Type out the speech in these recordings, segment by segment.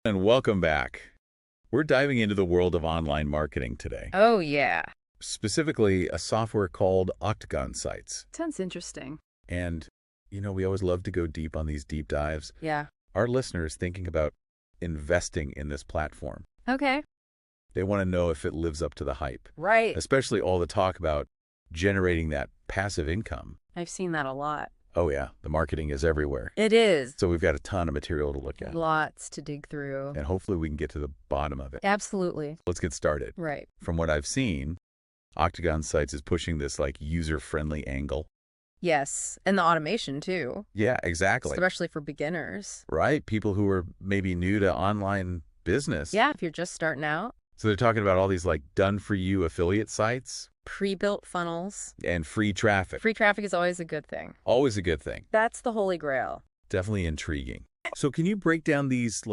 And welcome back. We're diving into the world of online marketing today, Oh, yeah. specifically a software called Octagon Sites. Sounds interesting. And, we always love to go deep on these deep dives. Yeah. Our listeners thinking about investing in this platform. Okay. They want to know if it lives up to the hype, Right. especially all the talk about generating that passive income. I've seen that a lot. Oh, yeah, the marketing is everywhere. It is. So we've got a ton of material to look at. Lots to dig through. And hopefully we can get to the bottom of it. Absolutely. Let's get started. Right. From what I've seen, Octagon Sites is pushing this user-friendly angle. Yes. And the automation, too. Yeah, exactly. Especially for beginners. Right? People who are maybe new to online business. Yeah, if you're just starting out. So they're talking about all these done-for-you affiliate sites. Pre-built funnels. And free traffic. Free traffic is always a good thing. Always a good thing. That's the holy grail. Definitely intriguing. So can you break down these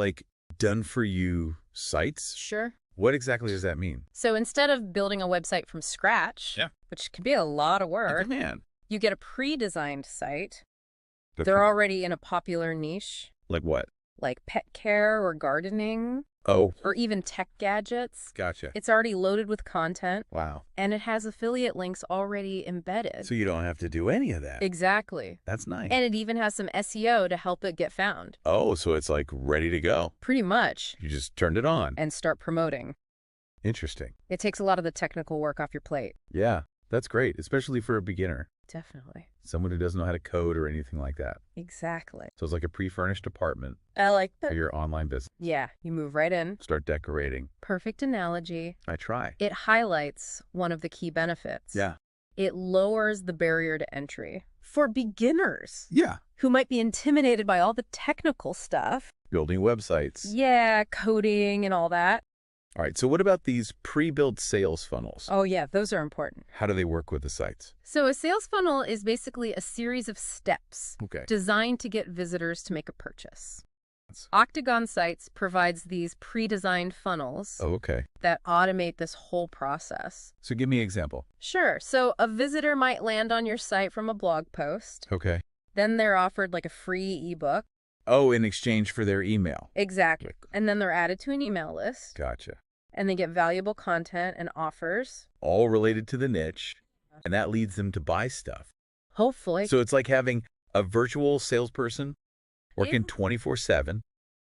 done-for-you sites? Sure. What exactly does that mean? So instead of building a website from scratch, which can be a lot of work, Man. you get a pre-designed site. Okay. They're already in a popular niche, Like what? like pet care or gardening, Oh, or even tech gadgets. gotcha. It's already loaded with content, Wow. and it has affiliate links already embedded. So you don't have to do any of that. Exactly. That's nice. And it even has some SEO to help it get found. Oh, so it's ready to go. Pretty much. You just turned it on. And start promoting. Interesting. It takes a lot of the technical work off your plate. Yeah, that's great, especially for a beginner. Definitely. Someone who doesn't know how to code or anything like that. Exactly. So it's like a pre-furnished apartment I like for that. your online business. Yeah, you move right in. Start decorating. Perfect analogy. I try. It highlights one of the key benefits. Yeah. It lowers the barrier to entry for beginners Yeah. who might be intimidated by all the technical stuff. Building websites. Yeah, coding and all that. All right, so what about these pre-built sales funnels? Oh, yeah, those are important. How do they work with the sites? So a sales funnel is basically a series of steps Okay. designed to get visitors to make a purchase. Octagon Sites provides these pre-designed funnels Oh, okay. that automate this whole process. So give me an example. Sure. So a visitor might land on your site from a blog post. Okay. Then they're offered a free ebook. Oh, in exchange for their email. Exactly. And then they're added to an email list. Gotcha. And they get valuable content and offers. All related to the niche, and that leads them to buy stuff. Hopefully. So it's like having a virtual salesperson working 24/7,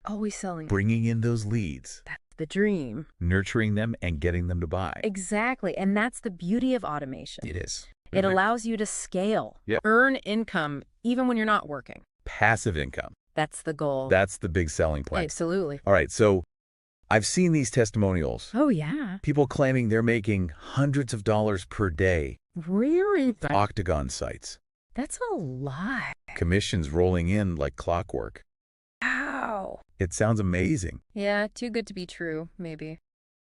always selling. bringing in those leads, That's the dream. nurturing them, and getting them to buy. Exactly. And that's the beauty of automation. It is. It allows you to scale, Yep. earn income, even when you're not working. Passive income. That's the goal. That's the big selling point. Absolutely. All right, so I've seen these testimonials. Oh, yeah. People claiming they're making hundreds of dollars per day. Really? Octagon Sites. That's a lot. Commissions rolling in like clockwork. Wow. It sounds amazing. Yeah, too good to be true, maybe.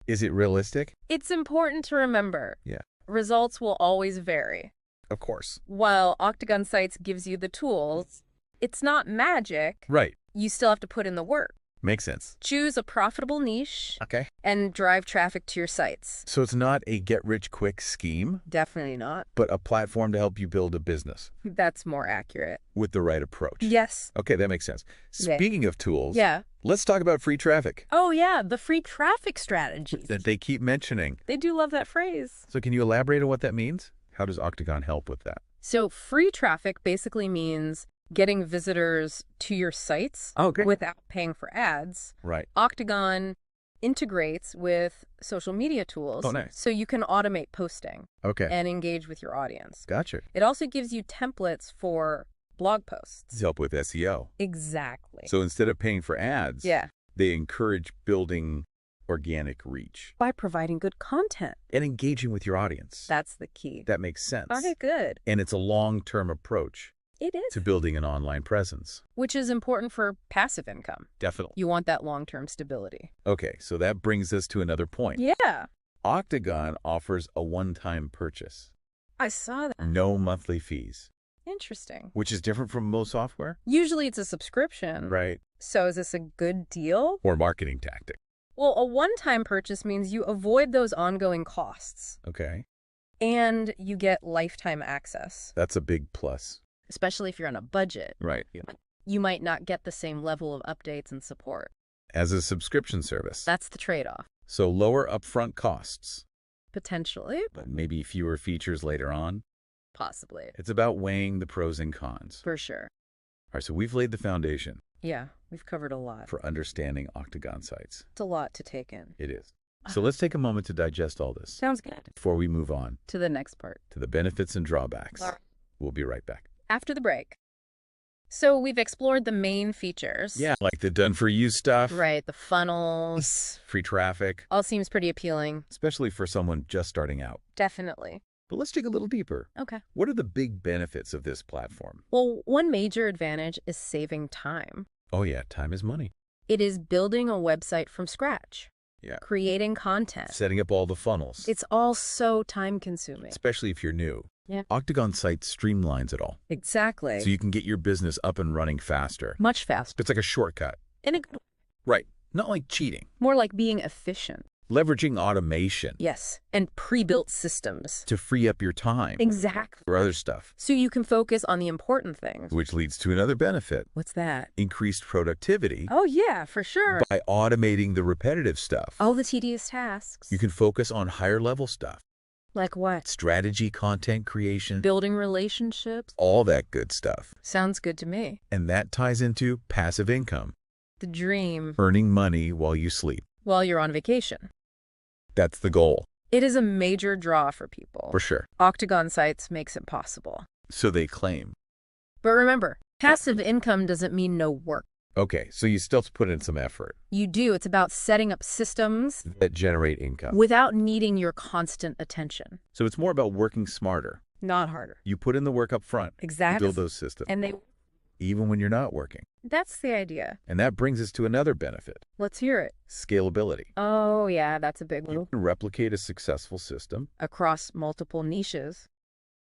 Is it realistic? It's important to remember. Yeah. Results will always vary. Of course. While Octagon Sites gives you the tools, it's not magic. Right. You still have to put in the work. Makes sense. Choose a profitable niche Okay. and drive traffic to your sites. So it's not a get-rich-quick scheme, Definitely not. but a platform to help you build a business That's more accurate. with the right approach. Yes. Okay, that makes sense. Okay. Speaking of tools, Yeah. let's talk about free traffic Oh, yeah, the free traffic strategies. that they keep mentioning. They do love that phrase. So can you elaborate on what that means? How does Octagon help with that? So free traffic basically means getting visitors to your sites without paying for ads. Right. Octagon integrates with social media tools Oh, nice. so you can automate posting Okay. and engage with your audience. Gotcha. It also gives you templates for blog posts. To help with SEO. Exactly. So instead of paying for ads, Yeah. they encourage building organic reach By providing good content. and engaging with your audience. That's the key. That makes sense. Okay, good. And it's a long-term approach It is. to building an online presence. Which is important for passive income. Definitely. You want that long-term stability. Okay, so that brings us to another point. Yeah. Octagon offers a one-time purchase. I saw that. No monthly fees, Interesting. which is different from most software. Usually it's a subscription. Right. So is this a good deal? Or marketing tactic. Well, a one-time purchase means you avoid those ongoing costs Okay. and you get lifetime access, That's a big plus. especially if you're on a budget. Right. You might not get the same level of updates and support. as a subscription service. That's the trade-off. So lower upfront costs. Potentially. But maybe fewer features later on. Possibly. It's about weighing the pros and cons. For sure. All right, so we've laid the foundation. Yeah, we've covered a lot. For understanding Octagon Sites. It's a lot to take in. It is. So let's take a moment to digest all this. Sounds good. Before we move on. To the next part. To the benefits and drawbacks. All right. We'll be right back. After the break. So we've explored the main features. Yeah, like the done-for-you stuff. Right, the funnels. Free traffic. All seems pretty appealing. Especially for someone just starting out. Definitely. But let's dig a little deeper. Okay. What are the big benefits of this platform? Well, one major advantage is saving time. Oh yeah, time is money. It is building a website from scratch. Yeah. Creating content. Setting up all the funnels. It's all so time-consuming. Especially if you're new. Yeah. Octagon Sites streamlines it all. Exactly. So you can get your business up and running faster. Much faster. It's like a shortcut. In a good way. Right. Not like cheating. More like being efficient. Leveraging automation. Yes. And pre-built systems. To free up your time. Exactly. For other stuff. So you can focus on the important things. Which leads to another benefit. What's that? Increased productivity. Oh, yeah, for sure. By automating the repetitive stuff. All the tedious tasks. You can focus on higher level stuff. Like what? Strategy, content creation. Building relationships. All that good stuff. Sounds good to me. And that ties into passive income. The dream. Earning money while you sleep. While you're on vacation. That's the goal. It is a major draw for people. For sure. Octagon Sites makes it possible. So they claim. But remember, passive income doesn't mean no work. Okay, so you still have to put in some effort. You do. It's about setting up systems that generate income. Without needing your constant attention. So it's more about working smarter. Not harder. You put in the work up front. Exactly. Build those systems. And they... Even when you're not working. That's the idea. And that brings us to another benefit. Let's hear it. Scalability. Oh, yeah, that's a big one. You can replicate a successful system. Across multiple niches.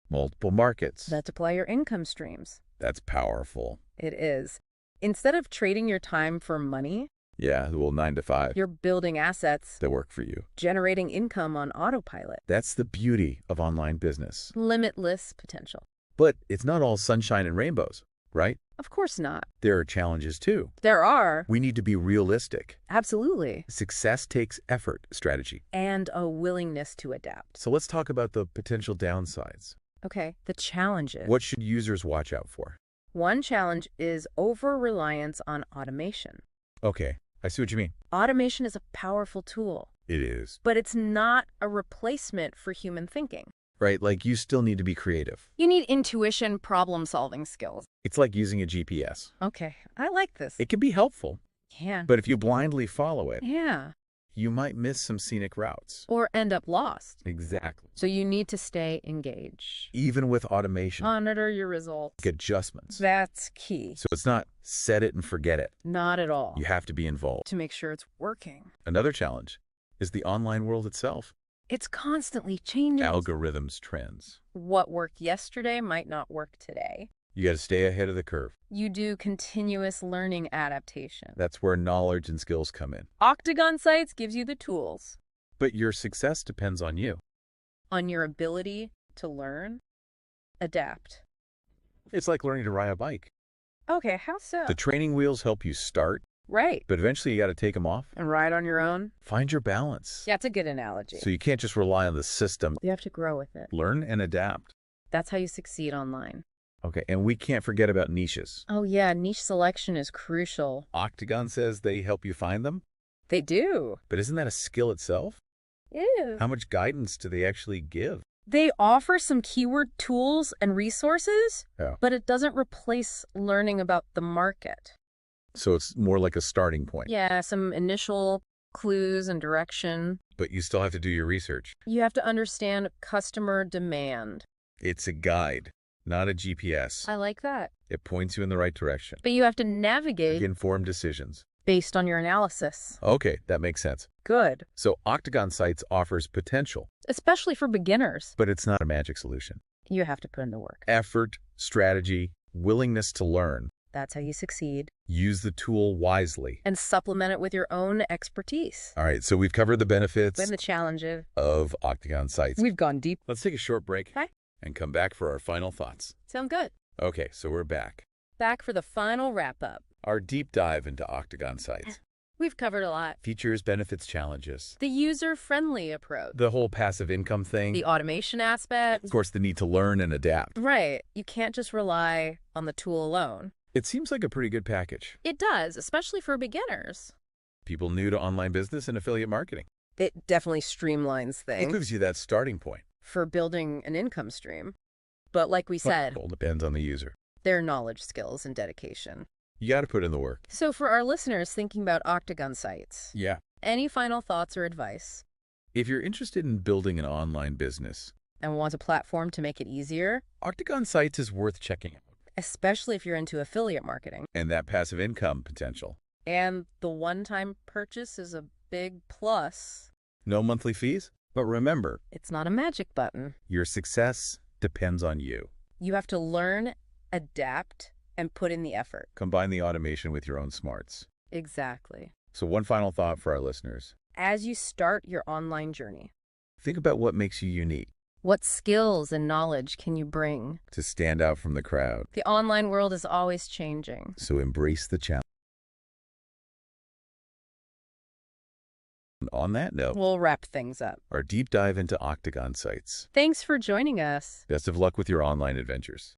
Multiple markets. Multiply your income streams. That's powerful. It is. Instead of trading your time for money. Yeah, well, 9 to 5. You're building assets. That work for you. Generating income on autopilot. That's the beauty of online business. Limitless potential. But it's not all sunshine and rainbows. Right? Of course not. There are challenges too. There are. We need to be realistic. Absolutely. Success takes effort, strategy. And a willingness to adapt. So let's talk about the potential downsides. Okay, the challenges. What should users watch out for? One challenge is over-reliance on automation. Okay, I see what you mean. Automation is a powerful tool. It is. But it's not a replacement for human thinking. Right, like you still need to be creative. You need intuition, problem-solving skills. It's like using a GPS. Okay, I like this. It can be helpful. Yeah. But if you blindly follow it, yeah, you might miss some scenic routes. Or end up lost. Exactly. So you need to stay engaged. Even with automation. Monitor your results. Make adjustments. That's key. So it's not set it and forget it. Not at all. You have to be involved. To make sure it's working. Another challenge is the online world itself. It's constantly changing. Algorithms, trends. What worked yesterday might not work today. You got to stay ahead of the curve. You do continuous learning adaptation. That's where knowledge and skills come in. Octagon Sites gives you the tools. But your success depends on you. On your ability to learn, adapt. It's like learning to ride a bike. Okay, how so? The training wheels help you start. Right. But eventually you got to take them off. And ride on your own. Find your balance. Yeah, it's a good analogy. So you can't just rely on the system. You have to grow with it. Learn and adapt. That's how you succeed online. Okay, and we can't forget about niches. Oh yeah, niche selection is crucial. Octagon says they help you find them. They do. But isn't that a skill itself? It is. How much guidance do they actually give? They offer some keyword tools and resources, Yeah. But it doesn't replace learning about the market. So it's more like a starting point. Yeah, some initial clues and direction. But you still have to do your research. You have to understand customer demand. It's a guide, not a GPS. I like that. It points you in the right direction. But you have to navigate Make informed decisions. based on your analysis. Okay, that makes sense. Good. So Octagon Sites offers potential. Especially for beginners. But it's not a magic solution. You have to put in the work. Effort, strategy, willingness to learn. That's how you succeed. Use the tool wisely. And supplement it with your own expertise. All right, so we've covered the benefits And the challenges of Octagon Sites. We've gone deep. Let's take a short break and come back for our final thoughts. Sound good. Okay, so we're back. Back for the final wrap-up. Our deep dive into Octagon Sites. We've covered a lot. Features, benefits, challenges. The user-friendly approach. The whole passive income thing. The automation aspect. Of course, the need to learn and adapt. Right. You can't just rely on the tool alone. It seems like a pretty good package. It does, especially for beginners. People new to online business and affiliate marketing. It definitely streamlines things. It gives you that starting point. For building an income stream. But like we said, It all depends on the user. Their knowledge, skills, and dedication. You got to put in the work. So for our listeners thinking about Octagon Sites, Yeah. Any final thoughts or advice? If you're interested in building an online business and want a platform to make it easier, Octagon Sites is worth checking out. Especially if you're into affiliate marketing. And that passive income potential. And the one-time purchase is a big plus. No monthly fees? But remember, it's not a magic button. Your success depends on you. You have to learn, adapt, and put in the effort. Combine the automation with your own smarts. Exactly. So one final thought for our listeners. As you start your online journey, think about what makes you unique. What skills and knowledge can you bring to stand out from the crowd? The online world is always changing. So embrace the challenge. On that note, we'll wrap things up. Our deep dive into Octagon Sites. Thanks for joining us. Best of luck with your online adventures.